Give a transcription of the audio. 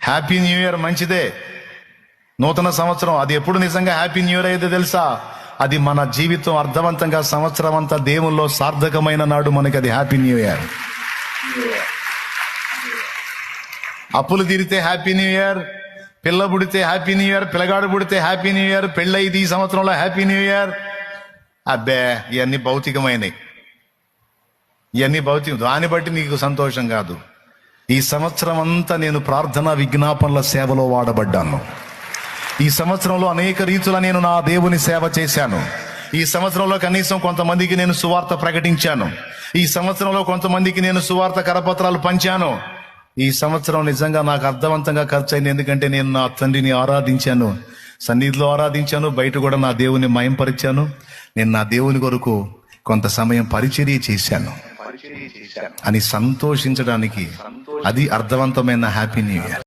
Happy new year మంచిదే, నూతన సంవత్సరం. అది ఎప్పుడు నిజంగా హ్యాపీ న్యూ ఇయర్ అయితే తెలుసా? అది మన జీవితం అర్థవంతంగా సంవత్సరం అంతా దేవుల్లో సార్థకమైన నాడు మనకి అది హ్యాపీ న్యూ ఇయర్. అప్పులు తీరితే హ్యాపీ న్యూ ఇయర్, పిల్ల పుడితే హ్యాపీ న్యూ ఇయర్, పిల్లగాడు పుడితే హ్యాపీ న్యూ ఇయర్, పెళ్ళైది ఈ సంవత్సరంలో హ్యాపీ న్యూ ఇయర్. అబ్బే, ఇవన్నీ భౌతికమైనవి, ఇవన్నీ భౌతికం. దాన్ని బట్టి నీకు సంతోషం కాదు. ఈ సంవత్సరం అంతా నేను ప్రార్థన విజ్ఞాపనల సేవలో వాడబడ్డాను. ఈ సంవత్సరంలో అనేక రీతుల నేను నా దేవుని సేవ చేశాను. ఈ సంవత్సరంలో కనీసం కొంతమందికి నేను సువార్త ప్రకటించాను. ఈ సంవత్సరంలో కొంతమందికి నేను సువార్త కరపత్రాలు పంచాను. ఈ సంవత్సరం నిజంగా నాకు అర్థవంతంగా ఖర్చు అయింది. ఎందుకంటే నేను నా తండ్రిని ఆరాధించాను, సన్నిధిలో ఆరాధించాను, బయట కూడా నా దేవుని మయంపరిచాను. నేను నా దేవుని కొరకు కొంత సమయం పరిచర్య చేశాను అని సంతోషించడానికి అది అర్థవంతమైన హ్యాపీ న్యూ ఇయర్.